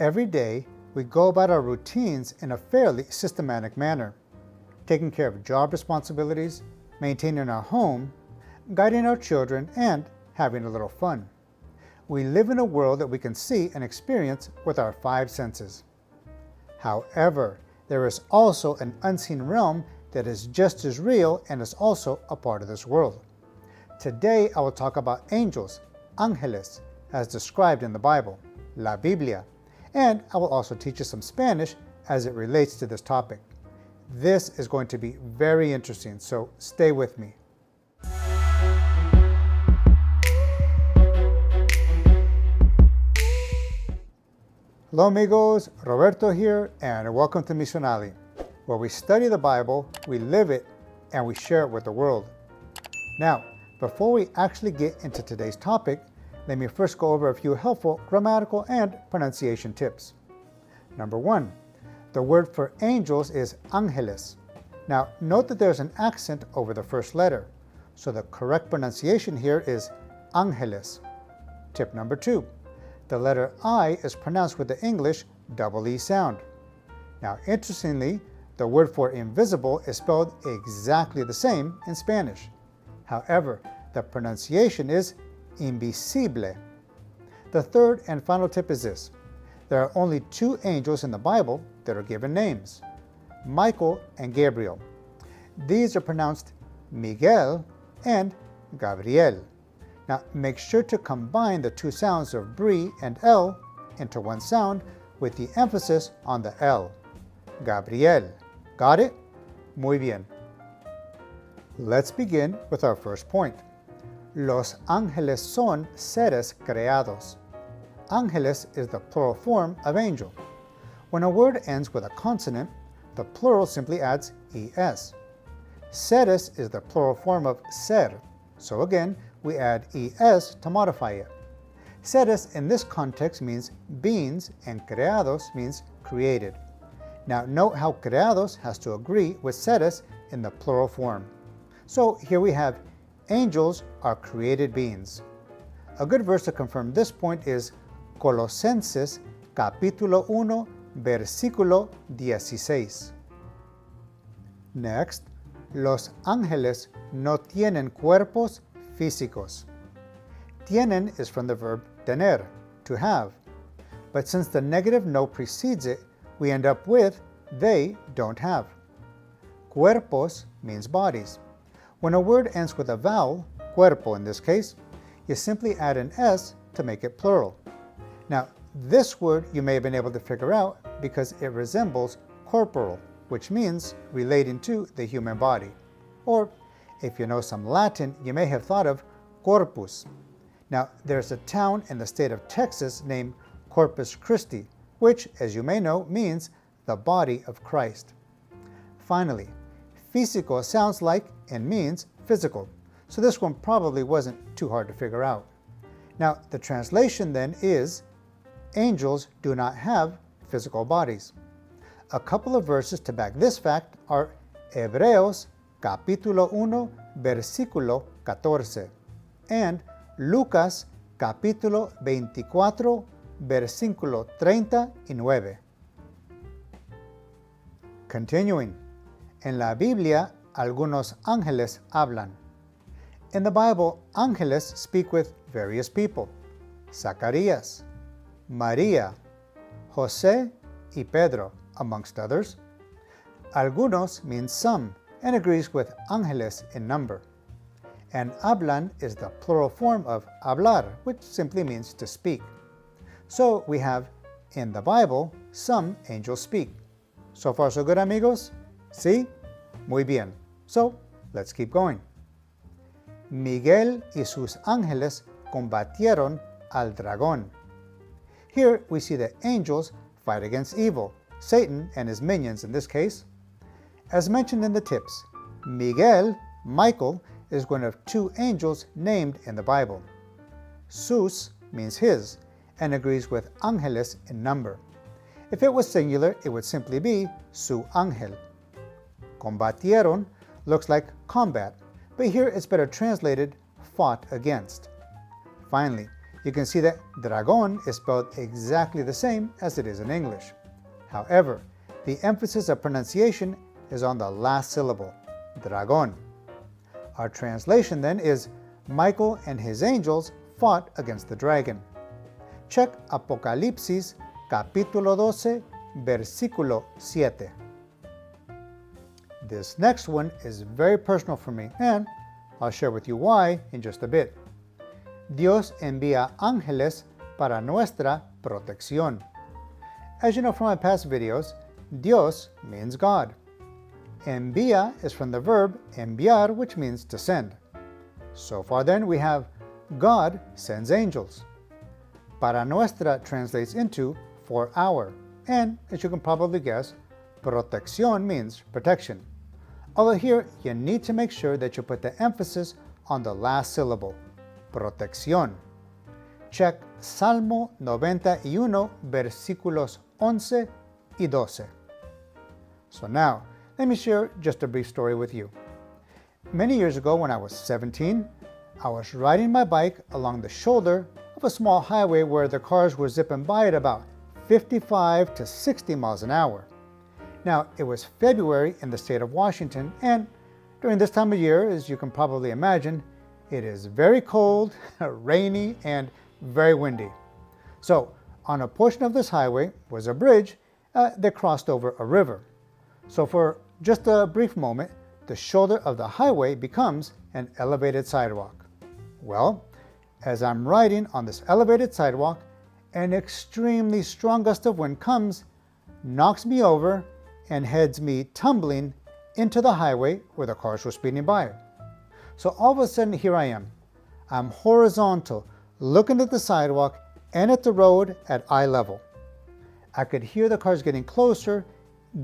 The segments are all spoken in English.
Every day, we go about our routines in a fairly systematic manner, taking care of job responsibilities, maintaining our home, guiding our children, and having a little fun. We live in a world that we can see and experience with our five senses. However, there is also an unseen realm that is just as real and is also a part of this world. Today, I will talk about angels, ángeles, as described in the Bible, la Biblia, and I will also teach you some Spanish as it relates to this topic. This is going to be very interesting, so stay with me. Hello amigos, Roberto here, and welcome to Missionali, where we study the Bible, we live it, and we share it with the world. Now, before we actually get into today's topic, let me first go over a few helpful grammatical and pronunciation tips. Number 1, the word for angels is ángeles. Now, note that there's an accent over the first letter, so the correct pronunciation here is ángeles. Tip number 2, the letter I is pronounced with the English double E sound. Now, interestingly, the word for invisible is spelled exactly the same in Spanish. However, the pronunciation is invisible. The third and final tip is this. There are only two angels in the Bible that are given names, Michael and Gabriel. These are pronounced Miguel and Gabriel. Now, make sure to combine the two sounds of brie and L into one sound with the emphasis on the L. Gabriel. Got it? Muy bien. Let's begin with our first point. Los ángeles son seres creados. Ángeles is the plural form of angel. When a word ends with a consonant, the plural simply adds es. Seres is the plural form of ser, so again, we add es to modify it. Seres in this context means beings and creados means created. Now note how creados has to agree with seres in the plural form. So here we have angels are created beings. A good verse to confirm this point is Colosenses capítulo 1 versículo 16. Next, los ángeles no tienen cuerpos físicos. Tienen is from the verb tener, to have. But since the negative no precedes it, we end up with they don't have. Cuerpos means bodies. When a word ends with a vowel, cuerpo in this case, you simply add an s to make it plural. Now, this word you may have been able to figure out because it resembles corporal, which means relating to the human body. Or, if you know some Latin, you may have thought of corpus. Now, there's a town in the state of Texas named Corpus Christi, which, as you may know, means the body of Christ. Finally, físico sounds like and means physical, so this one probably wasn't too hard to figure out. Now, the translation then is, angels do not have physical bodies. A couple of verses to back this fact are Hebreos capítulo 1 versículo 14 and Lucas capítulo 24 versículo 39. Continuing. En la Biblia, algunos ángeles hablan. In the Bible, ángeles speak with various people. Zacarías, María, José, y Pedro, amongst others. Algunos means some and agrees with ángeles in number. And hablan is the plural form of hablar, which simply means to speak. So we have, in the Bible, some angels speak. So far so good, amigos? ¿Sí? Muy bien. So, let's keep going. Miguel y sus ángeles combatieron al dragón. Here we see the angels fight against evil, Satan and his minions in this case. As mentioned in the tips, Miguel, Michael, is one of two angels named in the Bible. Sus means his and agrees with ángeles in number. If it was singular, it would simply be su ángel. Combatieron looks like combat, but here it's better translated fought against. Finally, you can see that dragón is spelled exactly the same as it is in English. However, the emphasis of pronunciation is on the last syllable, dragón. Our translation then is Michael and his angels fought against the dragon. Check Apocalipsis capítulo 12, versículo 7. This next one is very personal for me, and I'll share with you why in just a bit. Dios envía ángeles para nuestra protección. As you know from my past videos, Dios means God. Envía is from the verb enviar, which means to send. So far then, we have God sends angels. Para nuestra translates into for our, and as you can probably guess, protección means protection. Although here, you need to make sure that you put the emphasis on the last syllable, protección. Check Salmo 91, versículos 11 y 12. So now, let me share just a brief story with you. Many years ago, when I was 17, I was riding my bike along the shoulder of a small highway where the cars were zipping by at about 55 to 60 miles an hour. Now, it was February in the state of Washington, and during this time of year, as you can probably imagine, it is very cold, rainy, and very windy. So, on a portion of this highway was a bridge that crossed over a river. So for just a brief moment, the shoulder of the highway becomes an elevated sidewalk. Well, as I'm riding on this elevated sidewalk, an extremely strong gust of wind comes, knocks me over, and heads me tumbling into the highway where the cars were speeding by. So all of a sudden, here I am. I'm horizontal, looking at the sidewalk and at the road at eye level. I could hear the cars getting closer,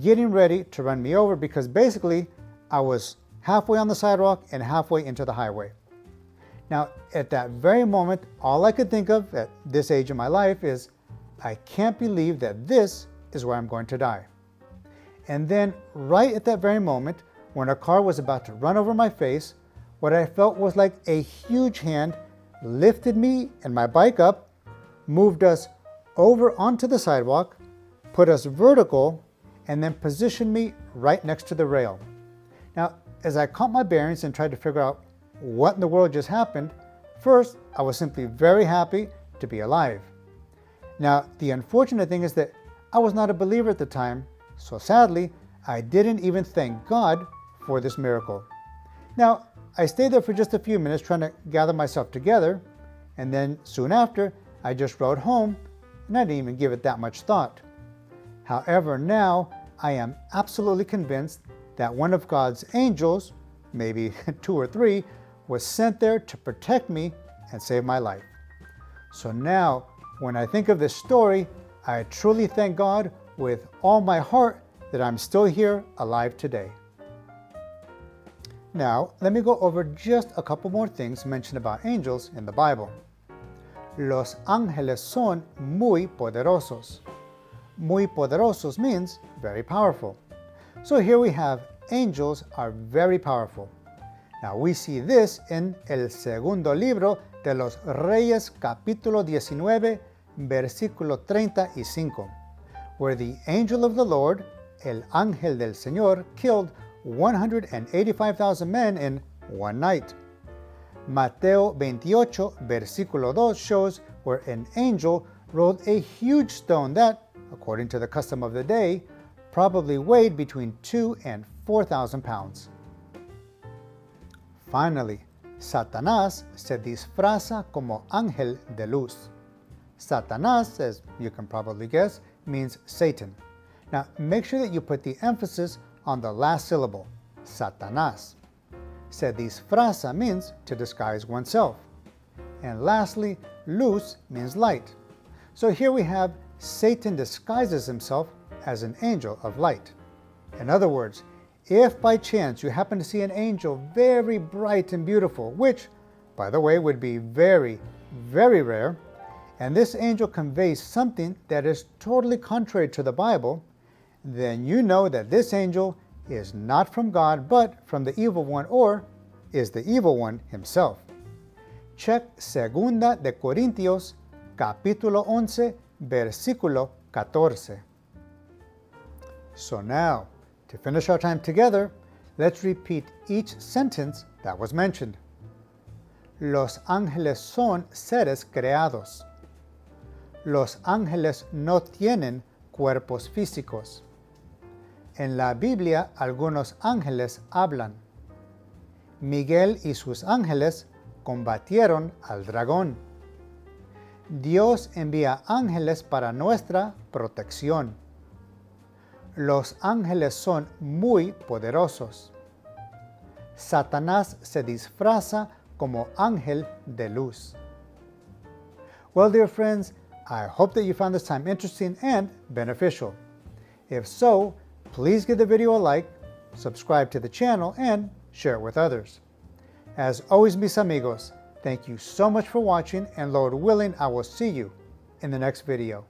getting ready to run me over, because basically I was halfway on the sidewalk and halfway into the highway. Now, at that very moment, all I could think of at this age in my life is, I can't believe that this is where I'm going to die. And then, right at that very moment, when a car was about to run over my face, what I felt was like a huge hand lifted me and my bike up, moved us over onto the sidewalk, put us vertical, and then positioned me right next to the rail. Now, as I caught my bearings and tried to figure out what in the world just happened, first, I was simply very happy to be alive. Now, the unfortunate thing is that I was not a believer at the time, so sadly, I didn't even thank God for this miracle. Now, I stayed there for just a few minutes trying to gather myself together, and then soon after, I just rode home, and I didn't even give it that much thought. However, now I am absolutely convinced that one of God's angels, maybe 2 or 3, was sent there to protect me and save my life. So now, when I think of this story, I truly thank God with all my heart that I'm still here alive today. Now, let me go over just a couple more things mentioned about angels in the Bible. Los ángeles son muy poderosos. Muy poderosos means very powerful. So here we have angels are very powerful. Now we see this in el segundo libro de los Reyes capítulo 19, versículo 35, where the angel of the Lord, el ángel del Señor, killed 185,000 men in one night. Mateo 28, versículo 2 shows where an angel rolled a huge stone that, according to the custom of the day, probably weighed between 2,000 and 4,000 pounds. Finally, Satanás se disfraza como ángel de luz. Satanás, as you can probably guess, means Satan. Now, make sure that you put the emphasis on the last syllable, Satanás. Se disfraza means to disguise oneself. And lastly, luz means light. So here we have Satan disguises himself as an angel of light. In other words, if by chance you happen to see an angel very bright and beautiful, which, by the way, would be very, very rare, and this angel conveys something that is totally contrary to the Bible, then you know that this angel is not from God, but from the evil one, or is the evil one himself. check Segunda de Corintios, capítulo 11, versículo 14. So now, to finish our time together, let's repeat each sentence that was mentioned. Los ángeles son seres creados. Los ángeles no tienen cuerpos físicos. En la Biblia, algunos ángeles hablan. Miguel y sus ángeles combatieron al dragón. Dios envía ángeles para nuestra protección. Los ángeles son muy poderosos. Satanás se disfraza como ángel de luz. Well, dear friends, I hope that you found this time interesting and beneficial. If so, please give the video a like, subscribe to the channel, and share it with others. As always, mis amigos, thank you so much for watching, and Lord willing, I will see you in the next video.